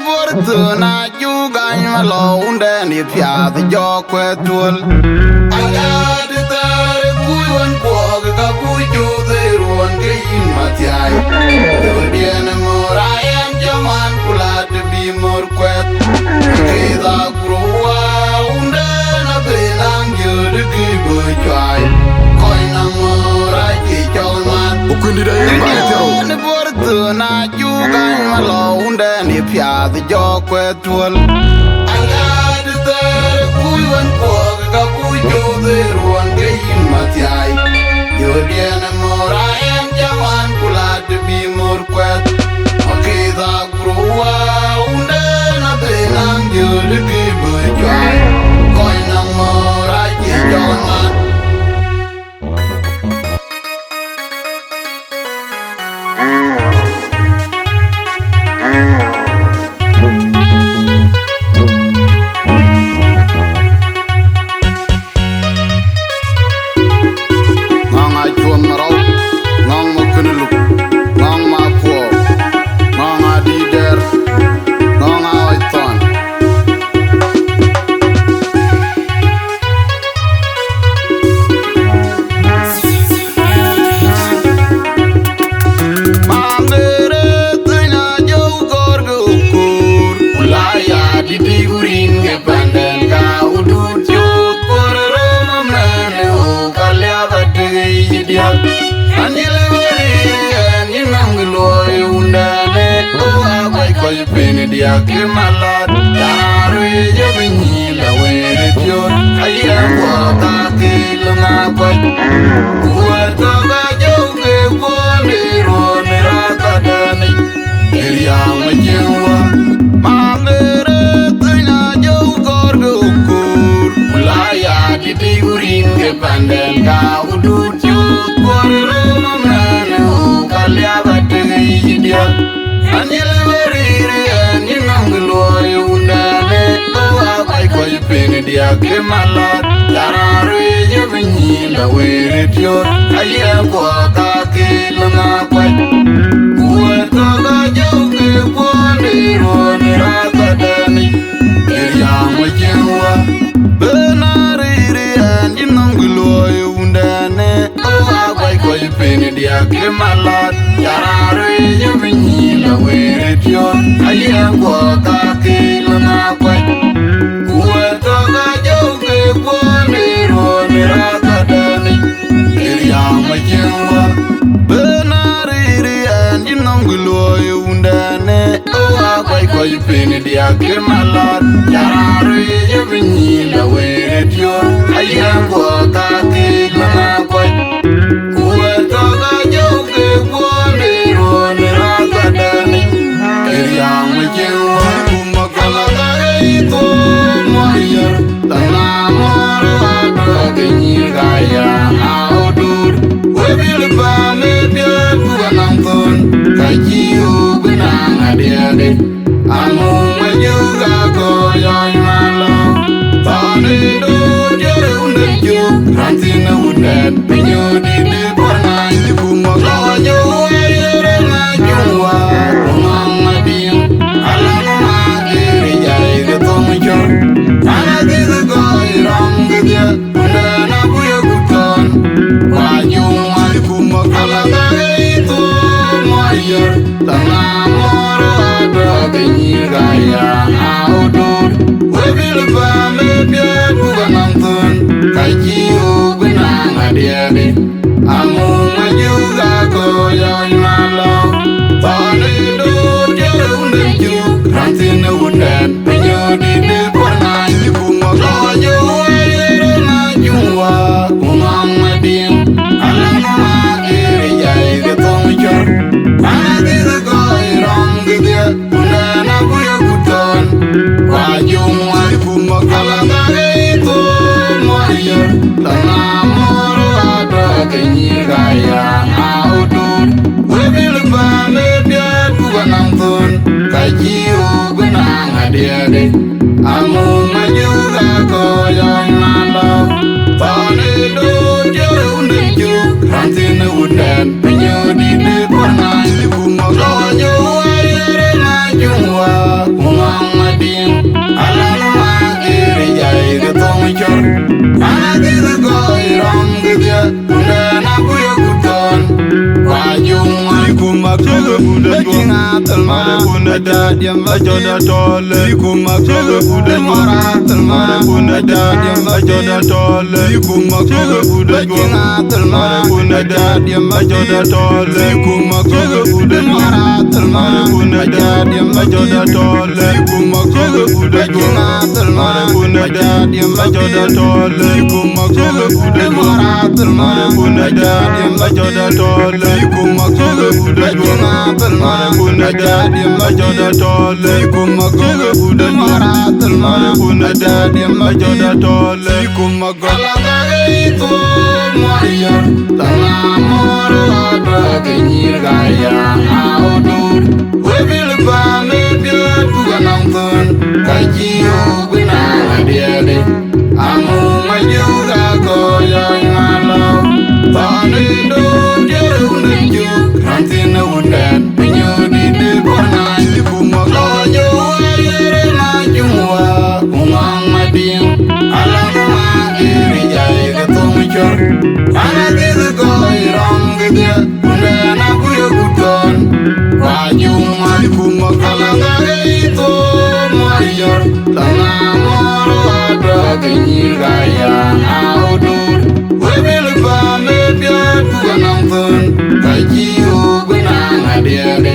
fortuna juga malo unde ni pia the jo kwetul aya de tare kuwan ko ga ku ju de ruan ke in matiai de dien morayan jaman kula de bi mor kwet ke da gruwa unde na belang je de ki bo chai koi na morai ki cholman ukundi da yimba ni fortuna juga malo unde ni pia the jo kwetul aya de tare kuwan ko ga ku ju de ruan ke in matiai de dien morayan jaman kula de bi mor kwet ke da gruwa unde na belang je de ki bo chai koi na morai ki cholman dia ke malat daru je binyi la were pion aya wa ta ke lama kwat wa ta ga jo ke ko ni ro ni ra ta dani eria ma jewa ma mere tna jo gor go kur la ya di urin ke pandel ka udut jo por ro ma na kalya bat gi dia anil dia ke malat daru je binyi la were pion aya ko ta ke lama kwat wa ta ga jo ke ko ni ro ni ra ta dani eria ma jewa benari ri an jinong lo undane o abai ko pen dia ke malat daru je binyi la were pion aya ko ta ke lama kwat Pini dia ke malat daru je binyi la were pion aya ko ta ke lama kwat kuwa ta ga jo ke ko ni ro ni ra ta dani eria ma jewa kuma kala ga ito mo ya ta na mor ba ke ni ga ya audur we bil ba me pia ku nang ton ka ji u bina ngade anu majuga ko yoy malo tani do jere unde ju rantina udet pinyo di de porna ibu mo yo yere na juwa mama dim ala na giri jai de tom jo ana di go ram de dia unde na buya guton wa ju ma ibu mo kala ga itu mo yer tanamo gaya audur we bil ba me pia ku ganam ton kai ji u bina ngadiade amu maju ga ko yo malo tani do je unde ju rantin unde pinyo di de porna ibu mo lo yo ere na juwa umama dim ala na giri jai de tom jor ana di go rom gide amu majuga ko yoy malo tani do jere unde ju rantin unde pinyo di de porna ibu mo lo yo ere na juwa Mare kuna dadiam ajoda tole Likuma koge kuda mara Mare kuna dadiam ajoda tole Likuma koge kuda Mare kuna dadiam ajoda tole Likuma koge kuda Mare kuna dadiam ajoda tole Likuma koge kuda Mare kuna dadiam ajoda tole Likuma koge kuda Mare kuna dadiam ajoda tole Likuma koge kuda Mare kuna dadiam ajoda tole Likuma koge kuda Mare kuna dadiam ajoda tole Likuma koge itu Maria tana moro adra nyir gaya audur webil ba me biat buganang ton kajiyo bina adiade amu majuga ko yoy malo tani do jeru neju rantina undan pinyo di de bona likuma lojo ayere na jumwa kumang mading alang magiri jay ketong chor ana gizu ko iram gede undan aku yo kuton wajuma likuma kalanga itu mayor tana moro adra kenyir gaya audur webil ba me biat buganang ton kajiyo benang adiade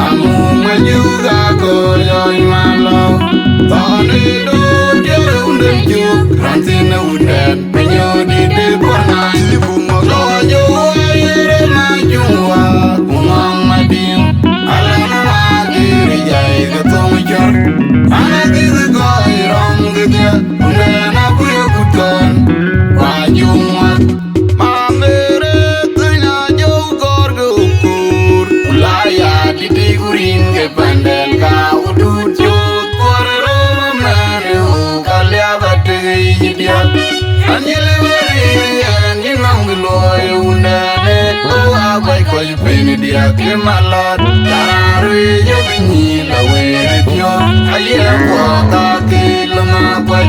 amu majuga ko yoy malo tani do jeru neju rantina undan pinyo di de bona likuma lojo ayere na jumwa kumang mading alang magiri jay ketong chor ana gizu ko iram gede undan aku yo kuton wajuma mamere tanya jau gorgo ukur ulaya di tigurin ke pandel ka udut jut korero mane kalya batte yidia anjele wari anjinam gloy undane o abai ko yipeni dia kemalot tararu yo binyi lawe tyo aye ko ta ke lama kwai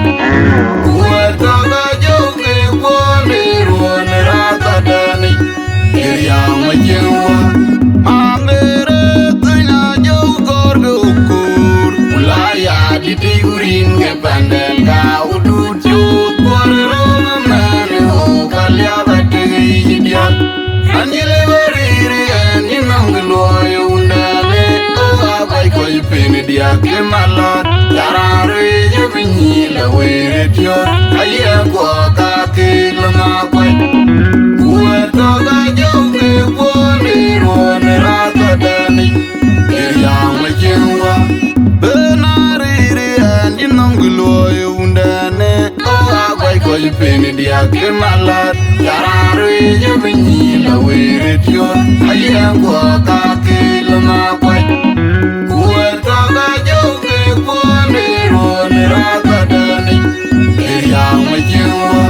kuwa ga jo ke wone ruon rata dani ya majewa amere tanya jo gorgo ukur ulaya di tigurin ke pandel ka udut jut korero mane kalya batte yidia anjele wari anjinam gloy undane o abai ko yipeni dia kemalot tararu yo binyi lawe tyo aye ko ta ke lama kwai kuwa ga jo ke wone ruon rata dani ya majewa benari anjinam gloy undane o abai ko yipeni dia kemalot tararu yo binyi lawe tyo aye ko ta ke lama kwai kuwa ga jo ke wone ruon rata dani ya majewa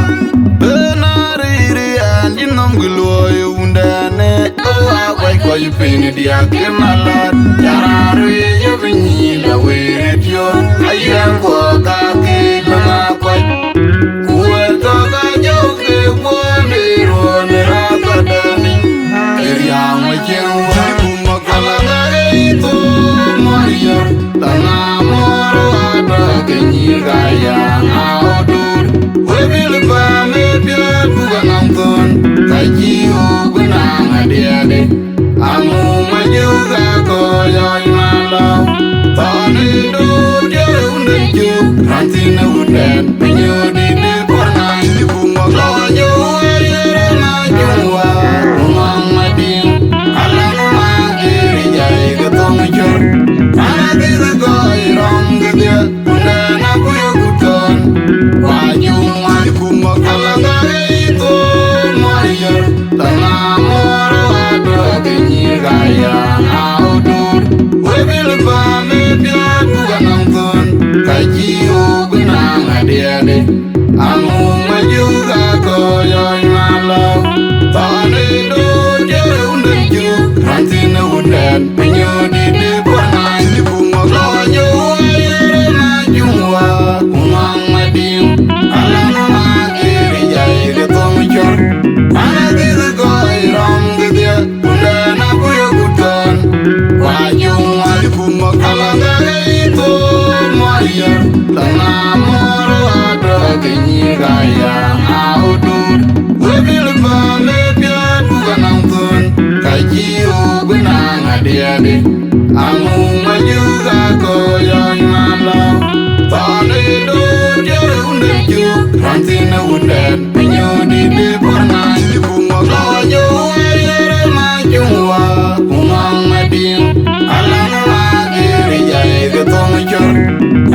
benari anjinam gloy undane o abai ko yipeni dia kemalot tararu yo binyi lawe tyo aye ko ta ke lama kwai kuwa ga jo ke wone ruon rata dani ya majewa likuma kalanga itu Maria tana moro adra kenyir gaya audur webil ba me biat buganang ton kajiyo benang adiade amu majuga ko yoy malo tani do jeru neju rantina undan pinyo di de bona likuma lojo ayere na jumwa kumang mading alang magiri jay ketong chor ana gizu ko iram gede undan aku yo kuton wajuma likuma kalanga itu mayor tana moro adra kenyir gaya audur webil ba me biat buganang ton kajiyo benang adiade amu majuga ko yoy malo tani do jeru neju rantina undan pinyo di de bona likuma lojo ayere na jumwa kumang mading alang magiri jay ketong chor ana gizu ko iram gede undan aku yo kuton wajuma diade amu majuga ko yon malo tane do jere unde ju rantina unden penyo di de porna kuma lojo ayere majua umang madin alana agiri jai ke tong chor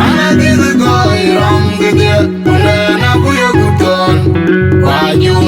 anagi go iram gede unde na buyo guton wajum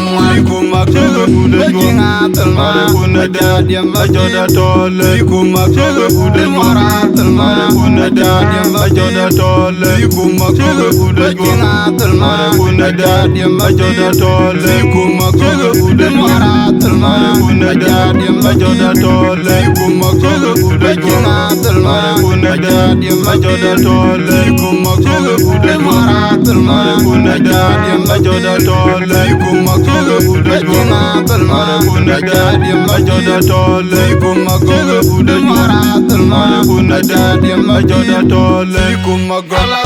kuma kuga kuda jinga talma kuna da diamba joda tole kuma kuga kuda mara talma kuna da diamba joda tole kuma kuga kuda jinga talma kuna da diamba joda tole kuma kuga kuda mara talma kuna da diamba joda tole kuma kuga kuda jinga talma kuna da diamba joda tole kuma kuga kuda mara talma kuna da diamba joda tole kuma kuga kuda jinga talma kuna da diamba joda tole kuma kuga kuda mara talma kuna da diamba joda tole kuma gala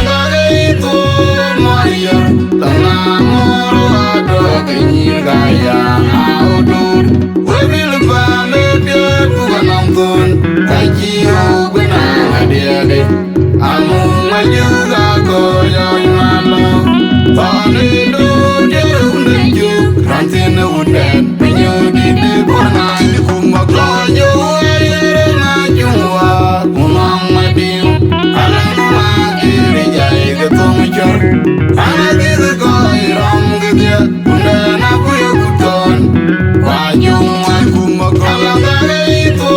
itu Maria tana moro ado kenyir gaya audur webil ba me biar bukan nonton kajiu benang adiade amu majuga koyon malo tani do jere undeju rantina unden penyo di de borna kuma lojo ayere najua umang madin alana magiri jai ke tong chor anagi go iram gede unde na buyo guton wajum kuma kala itu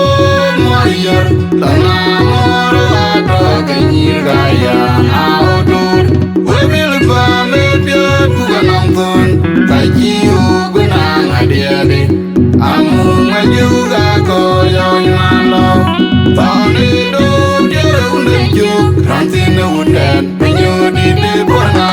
Maria tana moro ado kenyir gaya audur webil ba me biar bukan nonton kajiu benang adiade amu majuga koyon malo tani do jere undeju rantina unden penyo di de borna